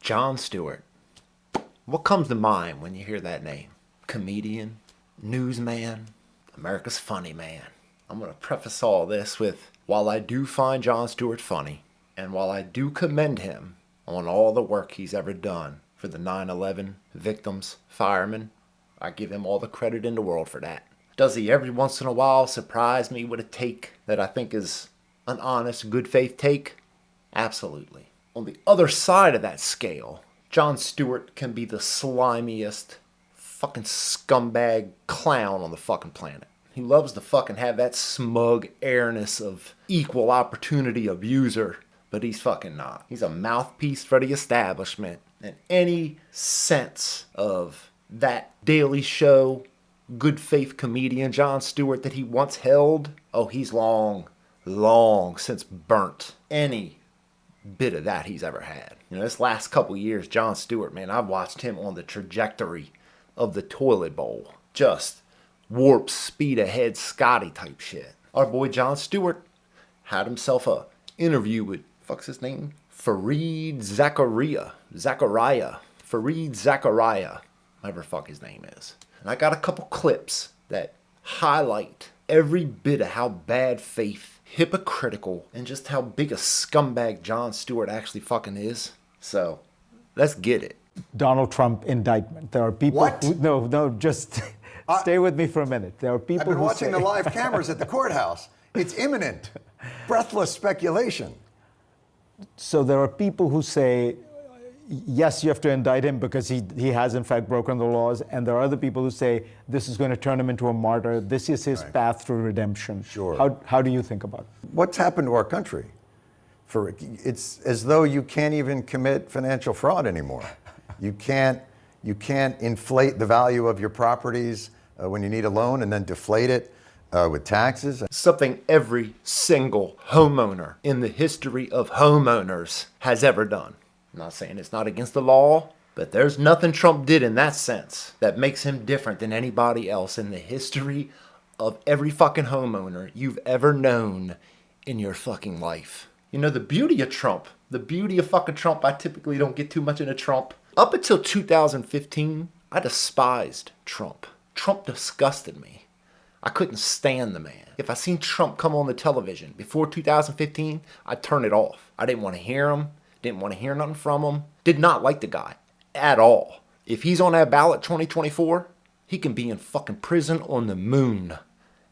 Jon Stewart. What comes to mind when you hear that name? Comedian, newsman, America's funny man. I'm going to preface all this with, while I do find Jon Stewart funny, and while I do commend him on all the work he's ever done for the 9/11 victims, firemen, I give him all the credit in the world for that. Does he every once in a while surprise me with a take that I think is an honest, good faith take? Absolutely. On the other side of that scale, Jon Stewart can be the slimiest fucking scumbag clown on the fucking planet. He loves to fucking have that smug airness of equal opportunity abuser, but he's fucking not. He's a mouthpiece for the establishment, and any sense of that Daily Show good faith comedian Jon Stewart that he once held, oh, he's long since burnt any bit of that he's ever had. You know, this last couple years, Jon Stewart, man, I've watched him on the trajectory of the toilet bowl. Just warp speed ahead Scotty type shit. Our boy Jon Stewart had himself a interview with, fuck's his name? Fareed Zakaria, whatever fuck his name is. And I got a couple clips that highlight every bit of how bad faith, hypocritical, and just how big a scumbag Jon Stewart actually fucking is. So, let's get it. Donald Trump indictment. There are people What? who... No, just stay with me for a minute. There are people I've been who watching say... the live cameras at the courthouse. It's imminent. Breathless speculation. So there are people who say, yes, you have to indict him because he has in fact broken the laws. And there are other people who say, this is going to turn him into a martyr. This is his path to redemption. Sure. How do you think about it? What's happened to our country? It's as though you can't even commit financial fraud anymore. You can't inflate the value of your properties when you need a loan and then deflate it with taxes. Something every single homeowner in the history of homeowners has ever done. I'm not saying it's not against the law, but there's nothing Trump did in that sense that makes him different than anybody else in the history of every fucking homeowner you've ever known in your fucking life. You know, the beauty of fucking Trump, I typically don't get too much into Trump. Up until 2015, I despised Trump. Trump disgusted me. I couldn't stand the man. If I seen Trump come on the television before 2015, I'd turn it off. I didn't want to hear him. Didn't want to hear nothing from him. Did not like the guy at all. If he's on that ballot 2024, he can be in fucking prison on the moon,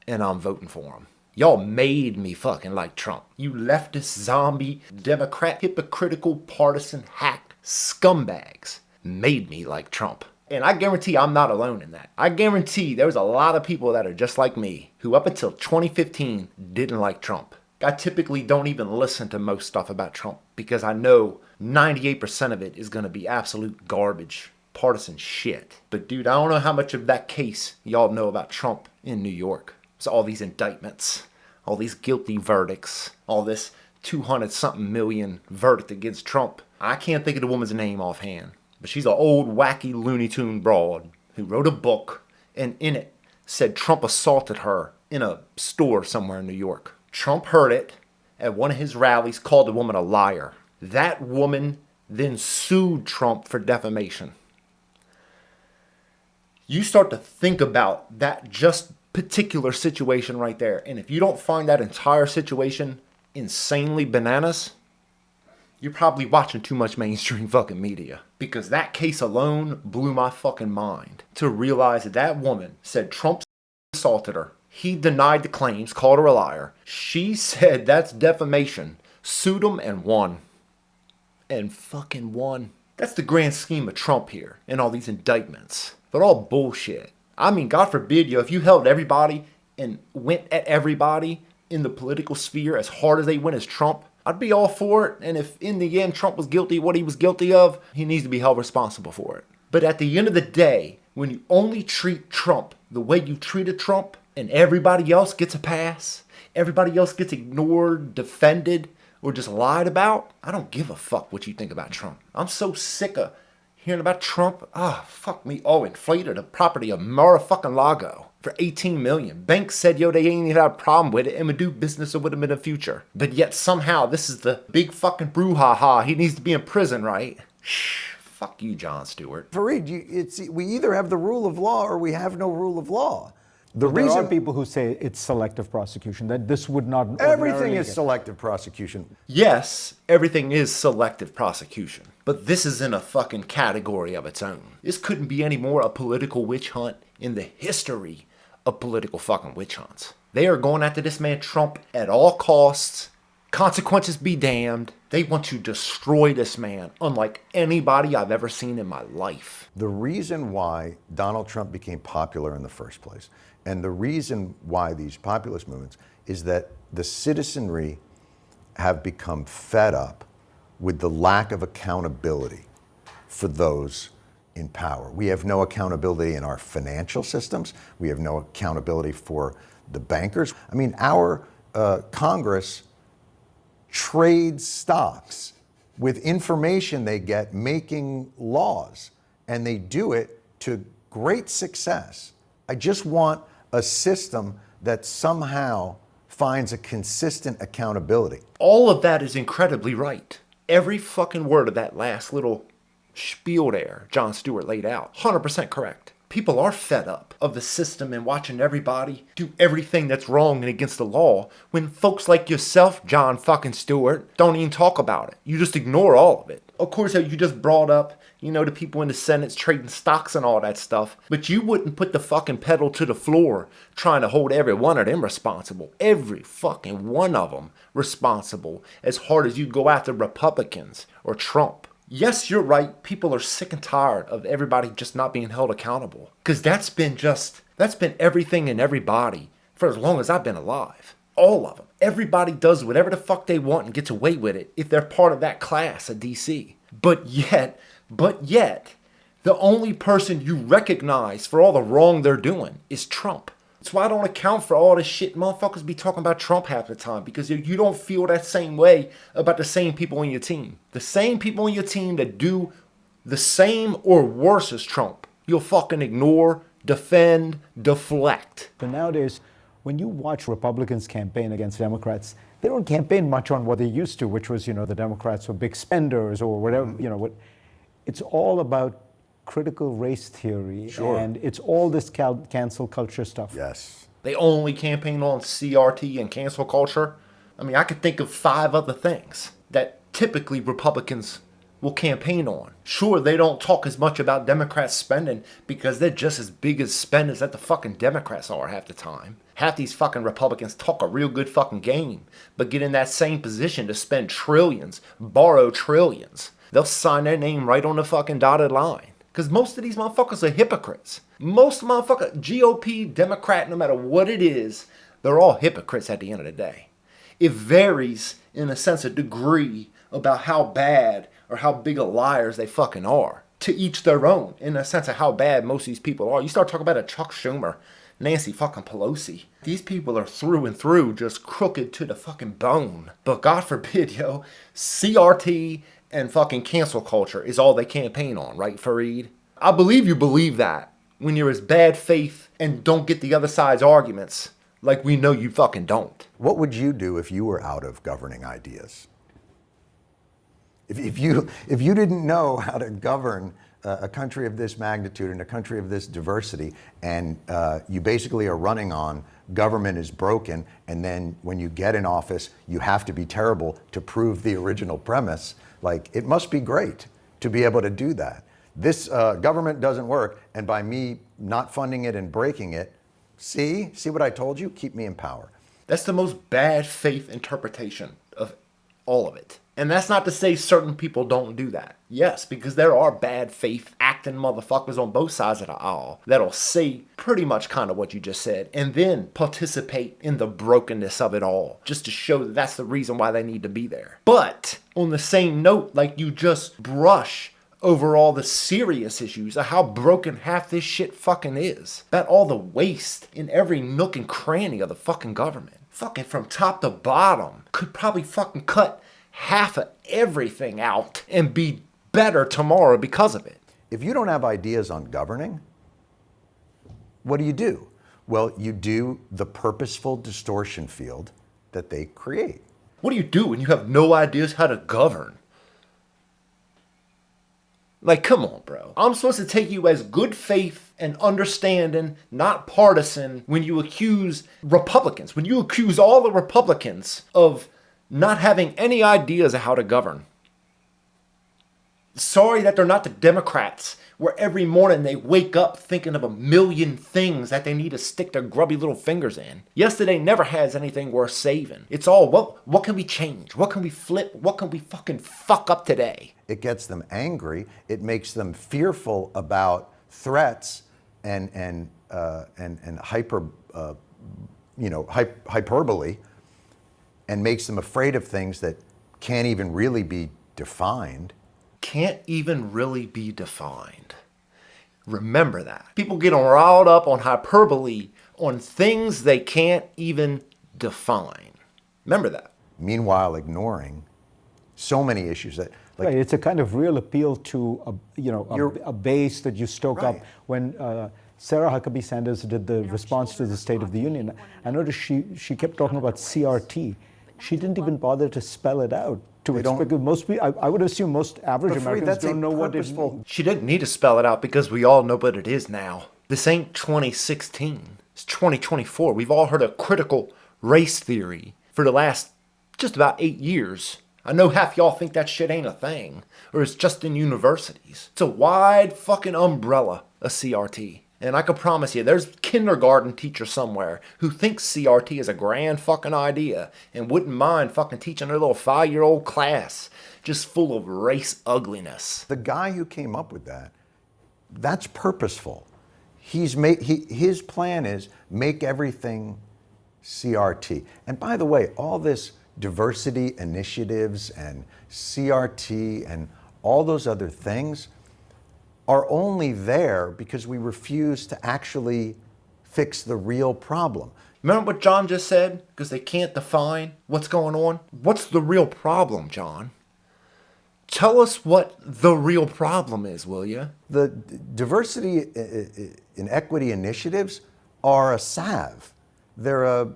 and I'm voting for him. Y'all made me fucking like Trump. You leftist, zombie, Democrat, hypocritical, partisan, hack scumbags made me like Trump. And I guarantee I'm not alone in that. I guarantee there's a lot of people that are just like me who up until 2015 didn't like Trump. I typically don't even listen to most stuff about Trump because I know 98% of it is going to be absolute garbage, partisan shit. But dude, I don't know how much of that case y'all know about Trump in New York. It's all these indictments, all these guilty verdicts, all this 200-something million verdict against Trump. I can't think of the woman's name offhand, but she's an old wacky Looney Tune broad who wrote a book and in it said Trump assaulted her in a store somewhere in New York. Trump heard it at one of his rallies, called the woman a liar. That woman then sued Trump for defamation. You start to think about that just particular situation right there, and if you don't find that entire situation insanely bananas, you're probably watching too much mainstream fucking media. Because that case alone blew my fucking mind to realize that that woman said Trump assaulted her. He denied the claims, called her a liar. She said that's defamation, sued him and won. And fucking won. That's the grand scheme of Trump here and all these indictments. They're all bullshit. I mean, God forbid, if you held everybody and went at everybody in the political sphere as hard as they went as Trump, I'd be all for it. And if in the end Trump was guilty of what he was guilty of, he needs to be held responsible for it. But at the end of the day, when you only treat Trump the way you treated Trump, and everybody else gets a pass, everybody else gets ignored, defended, or just lied about, I don't give a fuck what you think about Trump. I'm so sick of hearing about Trump. Fuck me. Inflated the property of Mar-a-fucking-Lago for $18 million. Banks said, they ain't even have a problem with it and would do business with him in the future. But yet somehow this is the big fucking brouhaha. He needs to be in prison, right? Shh, fuck you, Jon Stewart. Fareed, we either have the rule of law or we have no rule of law. There are people who say it's selective prosecution, that this would not Everything ordinarily is get- selective prosecution. Yes, everything is selective prosecution, but this is in a fucking category of its own. This couldn't be any more a political witch hunt in the history of political fucking witch hunts. They are going after this man Trump at all costs. Consequences be damned. They want to destroy this man unlike anybody I've ever seen in my life. The reason why Donald Trump became popular in the first place, and the reason why these populist movements, is that the citizenry have become fed up with the lack of accountability for those in power. We have no accountability in our financial systems. We have no accountability for the bankers. I mean, our Congress trades stocks with information they get making laws, and they do it to great success. I just want a system that somehow finds a consistent accountability. All of that is incredibly right. Every fucking word of that last little spiel there Jon Stewart laid out, 100% correct. People are fed up of the system and watching everybody do everything that's wrong and against the law when folks like yourself, Jon fucking Stewart, don't even talk about it. You just ignore all of it. Of course, you just brought up, the people in the Senate's trading stocks and all that stuff, but you wouldn't put the fucking pedal to the floor trying to hold every one of them responsible. Every fucking one of them responsible as hard as you go after Republicans or Trump. Yes, you're right. People are sick and tired of everybody just not being held accountable. Because that's been everything and everybody for as long as I've been alive. All of them. Everybody does whatever the fuck they want and gets away with it if they're part of that class of DC. But yet, the only person you recognize for all the wrong they're doing is Trump. That's why I don't account for all this shit motherfuckers be talking about Trump half the time, because you don't feel that same way about the same people on your team. The same people on your team that do the same or worse as Trump, you'll fucking ignore, defend, deflect. But nowadays, when you watch Republicans campaign against Democrats, they don't campaign much on what they used to, which was, the Democrats were big spenders or whatever, It's all about critical race theory, Sure. and it's all this cancel culture stuff. Yes. They only campaign on CRT and cancel culture. I mean, I could think of 5 other things that typically Republicans will campaign on. Sure, they don't talk as much about Democrats spending because they're just as big as spenders that the fucking Democrats are half the time. Half these fucking Republicans talk a real good fucking game, but get in that same position to spend trillions, borrow trillions. They'll sign their name right on the fucking dotted line. Because most of these motherfuckers are hypocrites. Most motherfuckers, GOP, Democrat, no matter what it is, they're all hypocrites at the end of the day. It varies in a sense of degree about how bad or how big of liars they fucking are. To each their own, in a sense of how bad most of these people are. You start talking about a Chuck Schumer, Nancy fucking Pelosi. These people are through and through just crooked to the fucking bone. But God forbid, CRT and fucking cancel culture is all they campaign on, right, Fareed? I believe you believe that when you're as bad faith and don't get the other side's arguments like we know you fucking don't. What would you do if you were out of governing ideas? If you didn't know how to govern a country of this magnitude and a country of this diversity, and you basically are running on government is broken, and then when you get in office, you have to be terrible to prove the original premise, it must be great to be able to do that. This government doesn't work, and by me not funding it and breaking it, see what I told you? Keep me in power. That's the most bad faith interpretation of all of it. And that's not to say certain people don't do that. Yes, because there are bad faith acting motherfuckers on both sides of the aisle that'll say pretty much kind of what you just said and then participate in the brokenness of it all just to show that that's the reason why they need to be there. But on the same note, you just brush over all the serious issues of how broken half this shit fucking is. About all the waste in every nook and cranny of the fucking government. Fucking from top to bottom. Could probably fucking cut half of everything out and be better tomorrow because of it. If you don't have ideas on governing, what do? Well, you do the purposeful distortion field that they create. What do you do when you have no ideas how to govern? Like, come on, bro. I'm supposed to take you as good faith and understanding, not partisan, when you accuse Republicans, when you accuse all the Republicans of not having any ideas of how to govern. Sorry that they're not the Democrats, where every morning they wake up thinking of a million things that they need to stick their grubby little fingers in. Yesterday never has anything worth saving. It's all, what can we change? What can we flip? What can we fucking fuck up today? It gets them angry. It makes them fearful about threats and hyperbole, and makes them afraid of things that can't even really be defined. Can't even really be defined. Remember that. People get riled up on hyperbole on things they can't even define. Remember that. Meanwhile, ignoring so many issues that, like, Right, it's a kind of real appeal to a base that you stoke up. Right. When Sarah Huckabee Sanders did the response to the State of the Union, I noticed she kept talking about CRT. She didn't even bother to spell it out. Because most people, I would assume most average Americans don't know what it means. She didn't need to spell it out because we all know what it is now. This ain't 2016. It's 2024. We've all heard of critical race theory for the last just about 8 years. I know half y'all think that shit ain't a thing, or it's just in universities. It's a wide fucking umbrella, a CRT. And I can promise you, there's a kindergarten teacher somewhere who thinks CRT is a grand fucking idea and wouldn't mind fucking teaching their little 5-year-old class just full of race ugliness. the guy who came up with that, that's purposeful. His plan is make everything CRT. And by the way, all this diversity initiatives and CRT and all those other things are only there because we refuse to actually fix the real problem. Remember what John just said? Because they can't define what's going on? What's the real problem, John? Tell us what the real problem is, will you? The diversity and equity initiatives are a salve. They're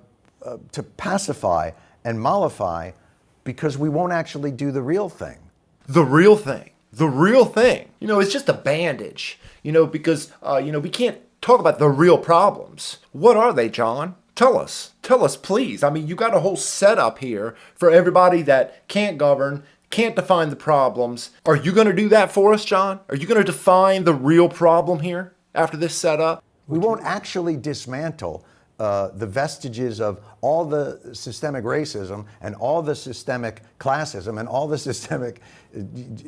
to pacify and mollify because we won't actually do the real thing. The real thing. The real thing. It's just a bandage. Because, we can't talk about the real problems. What are they, John? Tell us. Tell us, please. You got a whole setup here for everybody that can't govern, can't define the problems. Are you going to do that for us, John? Are you going to define the real problem here after this setup? We won't actually dismantle the vestiges of all the systemic racism and all the systemic classism and all the systemic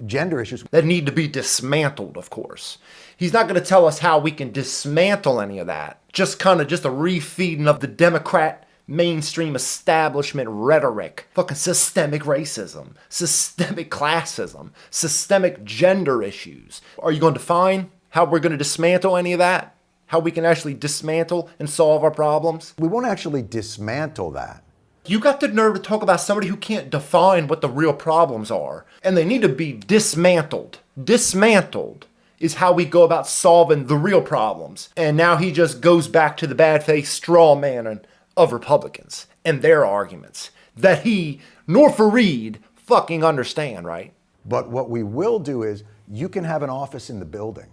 gender issues. That need to be dismantled, of course. He's not going to tell us how we can dismantle any of that. Just a refeeding of the Democrat mainstream establishment rhetoric. Fucking systemic racism, systemic classism, systemic gender issues. Are you going to define how we're going to dismantle any of that? How we can actually dismantle and solve our problems? We won't actually dismantle that. You got the nerve to talk about somebody who can't define what the real problems are. And they need to be dismantled. Dismantled is how we go about solving the real problems. And now he just goes back to the bad-faced straw man of Republicans and their arguments that he nor Fareed fucking understand, right? But what we will do is you can have an office in the building.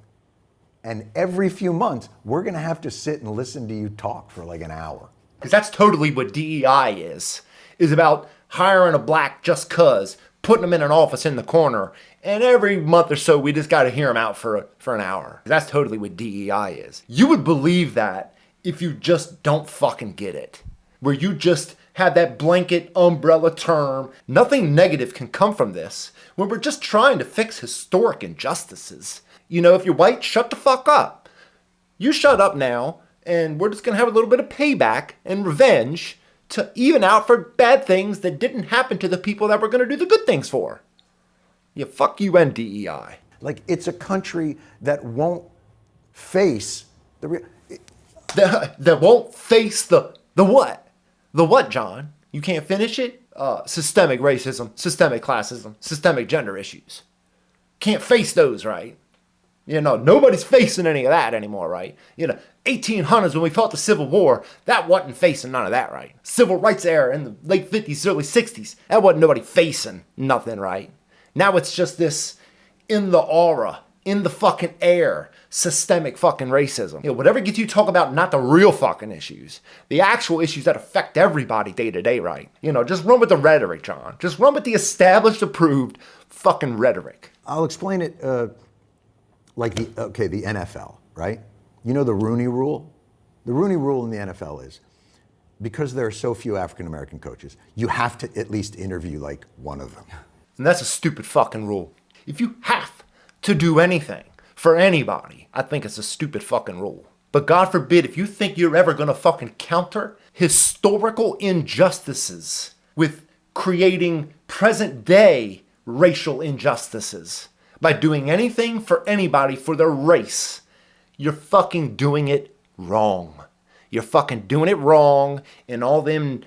And every few months, we're going to have to sit and listen to you talk for like an hour. Because that's totally what DEI is about hiring a black just cuz, putting him in an office in the corner, and every month or so we just got to hear him out for an hour. That's totally what DEI is. You would believe that if you just don't fucking get it. Where you just have that blanket umbrella term. Nothing negative can come from this when we're just trying to fix historic injustices. If you're white, shut the fuck up. You shut up now, and we're just going to have a little bit of payback and revenge to even out for bad things that didn't happen to the people that we're going to do the good things for. Yeah, fuck you and DEI. Like, it's a country that won't face the real... That won't face the what? The what, John? You can't finish it? Systemic racism, systemic classism, systemic gender issues. Can't face those, right? Nobody's facing any of that anymore, right? 1800s when we fought the Civil War, that wasn't facing none of that, right? Civil rights era in the late 50s, early 60s, that wasn't nobody facing nothing, right? Now it's just this in the aura in the fucking air systemic fucking racism. You know, whatever gets you talk about not the real fucking issues, the actual issues that affect everybody day to day, right? You know, just run with the rhetoric, John. Just run with the established, approved fucking rhetoric. I'll explain it like the NFL, right? You know the Rooney Rule? The Rooney Rule in the NFL is, because there are so few African-American coaches, you have to at least interview like one of them. And that's a stupid fucking rule. If you have to do anything for anybody, I think it's a stupid fucking rule. But God forbid, if you think you're ever gonna fucking counter historical injustices with creating present day racial injustices by doing anything for anybody for their race, you're fucking doing it wrong. You're fucking doing it wrong, and all them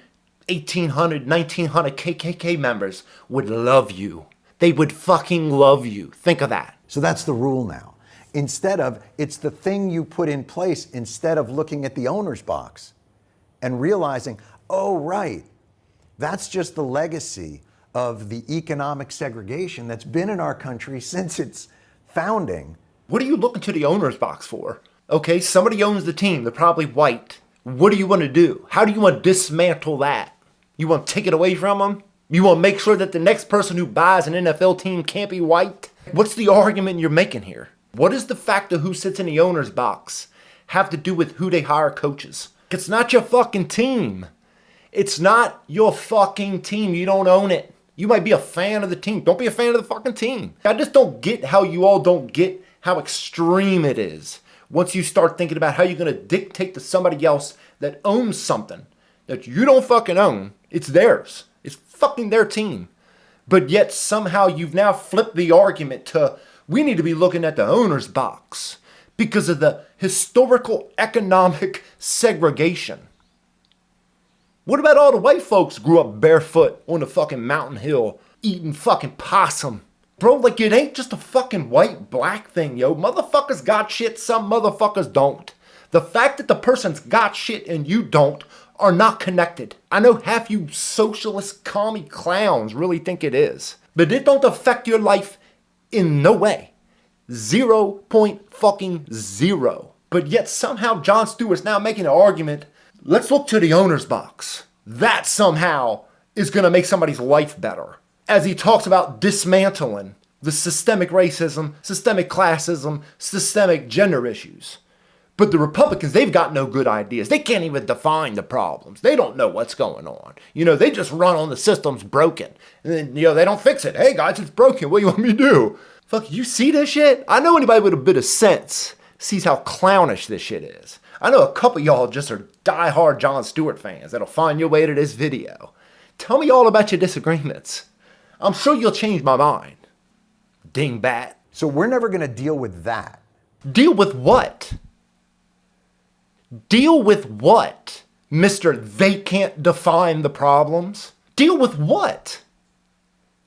1,800, 1,900 KKK members would love you. They would fucking love you. Think of that. So that's the rule now. Instead of, it's the thing you put in place instead of looking at the owner's box and realizing, oh, right, that's just the legacy of the economic segregation that's been in our country since its founding. What are you looking to the owner's box for? Okay, somebody owns the team. They're probably white. What do you want to do? How do you want to dismantle that? You want to take it away from them? You want to make sure that the next person who buys an NFL team can't be white? What's the argument you're making here? What does the fact of who sits in the owner's box have to do with who they hire coaches? It's not your fucking team. It's not your fucking team. You don't own it. You might be a fan of the team. Don't be a fan of the fucking team. I just don't get how you all don't get how extreme it is once you start thinking about how you're going to dictate to somebody else that owns something that you don't fucking own. It's theirs. It's fucking their team. But yet somehow you've now flipped the argument to, we need to be looking at the owner's box because of the historical economic segregation. What about all the white folks grew up barefoot on the fucking mountain hill eating fucking possum? Bro, like it ain't just a fucking white black thing, yo. Motherfuckers got shit, some motherfuckers don't. The fact that the person's got shit and you don't are not connected. I know half you socialist commie clowns really think it is, but it don't affect your life in no way. 0.0. But yet somehow Jon Stewart's now making an argument, let's look to the owner's box. That somehow is gonna make somebody's life better. As he talks about dismantling the systemic racism, systemic classism, systemic gender issues. But the Republicans, they've got no good ideas. They can't even define the problems. They don't know what's going on. You know, they just run on the system's broken. And then, you know, they don't fix it. Hey guys, it's broken. What do you want me to do? Fuck, you see this shit? I know anybody with a bit of sense sees how clownish this shit is. I know a couple of y'all just are diehard Jon Stewart fans that'll find your way to this video. Tell me all about your disagreements. I'm sure you'll change my mind. Dingbat. So we're never going to deal with that. Deal with what? Deal with what, Mr. They can't define the problems? Deal with what?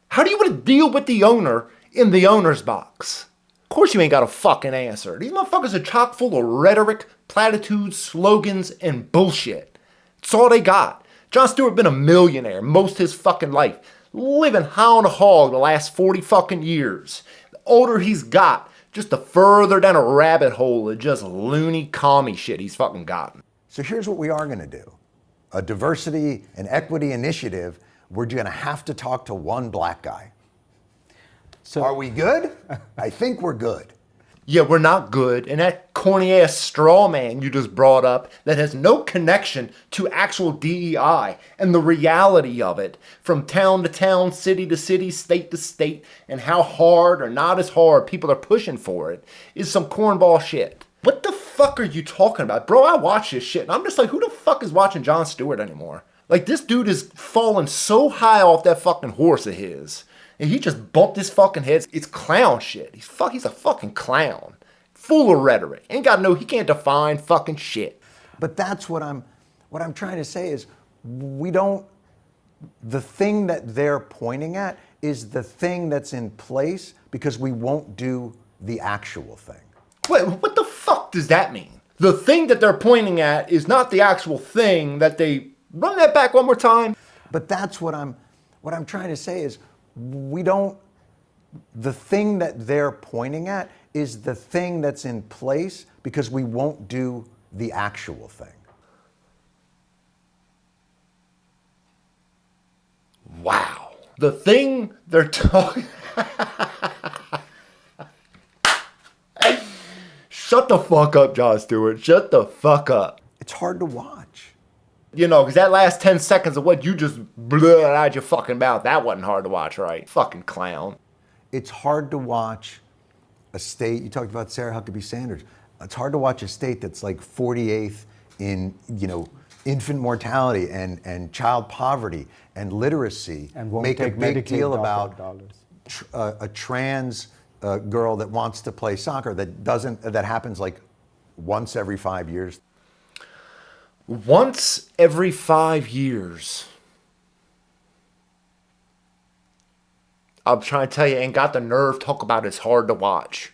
How do you want to deal with the owner in the owner's box? Of course you ain't got a fucking answer. These motherfuckers are chock full of rhetoric, platitudes, slogans, and bullshit. That's all they got. Jon Stewart been a millionaire most of his fucking life, living high on a hog the last 40 fucking years. The older he's got, just the further down a rabbit hole of just loony commie shit he's fucking gotten. So here's what we are going to do. A diversity and equity initiative, we're going to have to talk to one black guy. So are we good? I think we're good. Yeah, we're not good. And that corny ass straw man you just brought up that has no connection to actual DEI and the reality of it from town to town, city to city, state to state, and how hard or not as hard people are pushing for it is some cornball shit. What the fuck are you talking about? Bro, I watch this shit and I'm just like, who the fuck is watching Jon Stewart anymore? Like, this dude is falling so high off that fucking horse of his. And he just bumped his fucking head. It's clown shit. He's a fucking clown. Full of rhetoric. He can't define fucking shit. But that's what I'm trying to say is the thing that they're pointing at is the thing that's in place because we won't do the actual thing. Wait, what the fuck does that mean? The thing that they're pointing at is not the actual thing that they... Run that back one more time. But that's what I'm trying to say is the thing that they're pointing at is the thing that's in place because we won't do the actual thing. Wow. The thing they're talking... Shut the fuck up, Jon Stewart. Shut the fuck up. It's hard to watch. You know, because that last 10 seconds of what you just blew out your fucking mouth, that wasn't hard to watch, right? Fucking clown. It's hard to watch a state, you talked about Sarah Huckabee Sanders. It's hard to watch a state that's like 48th in, infant mortality and child poverty and literacy. And won't make a take big Medicaid deal dollars. about a trans girl that wants to play soccer that happens like once every 5 years. Once every 5 years. I'm trying to tell you, ain't got the nerve to talk about it's hard to watch.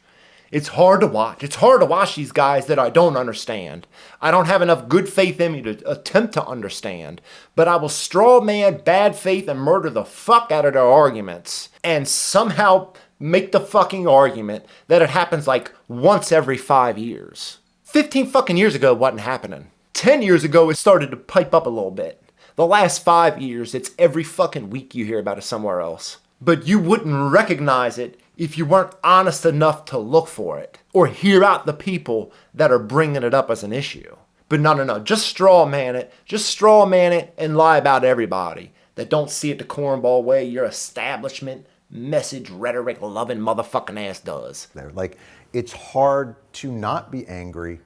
It's hard to watch. It's hard to watch these guys that I don't understand. I don't have enough good faith in me to attempt to understand. But I will straw man, bad faith, and murder the fuck out of their arguments. And somehow make the fucking argument that it happens like once every 5 years. 15 fucking years ago it wasn't happening. 10 years ago it started to pipe up a little bit. The last 5 years, it's every fucking week you hear about it somewhere else. But you wouldn't recognize it if you weren't honest enough to look for it or hear out the people that are bringing it up as an issue. But no. Just straw man it. Just straw man it and lie about everybody that don't see it the cornball way your establishment, message, rhetoric, loving motherfucking ass does. Like, it's hard to not be angry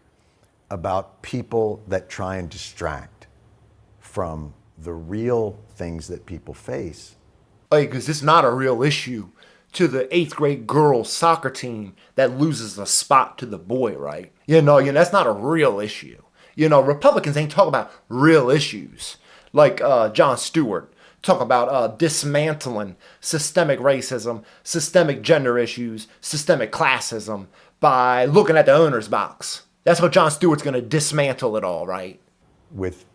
about people that try and distract from the real things that people face. Because it's not a real issue to the 8th grade girls soccer team that loses a spot to the boy, right? That's not a real issue. Republicans ain't talking about real issues. Like Jon Stewart talk about dismantling systemic racism, systemic gender issues, systemic classism by looking at the owner's box. That's how Jon Stewart's going to dismantle it all, right? With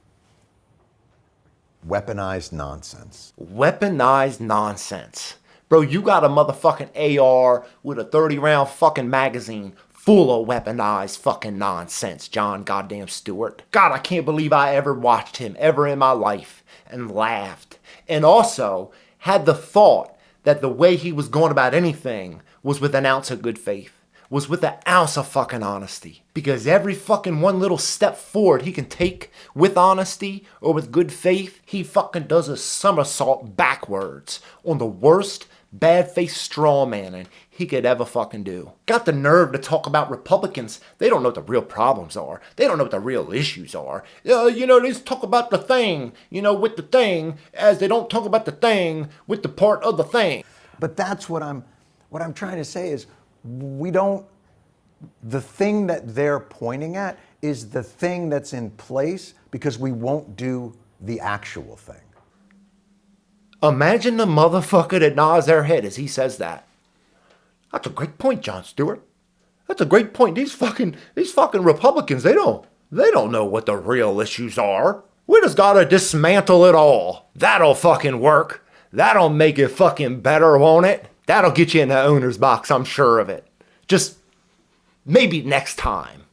weaponized nonsense. Weaponized nonsense. Bro, you got a motherfucking AR with a 30-round fucking magazine full of weaponized fucking nonsense, Jon goddamn Stewart. God, I can't believe I ever watched him ever in my life and laughed. And also had the thought that the way he was going about anything was with an ounce of good faith. Was with an ounce of fucking honesty. Because every fucking one little step forward he can take with honesty or with good faith, he fucking does a somersault backwards on the worst bad-faced straw manning he could ever fucking do. Got the nerve to talk about Republicans. They don't know what the real problems are. They don't know what the real issues are. They just talk about the thing, with the thing, as they don't talk about the thing with the part of the thing. But that's what I'm trying to say is, the thing that they're pointing at is the thing that's in place because we won't do the actual thing. Imagine the motherfucker that nods their head as he says that. That's a great point, Jon Stewart. That's a great point. These fucking Republicans, they don't know what the real issues are. We just gotta dismantle it all. That'll fucking work. That'll make it fucking better, won't it? That'll get you in the owner's box, I'm sure of it. Just maybe next time.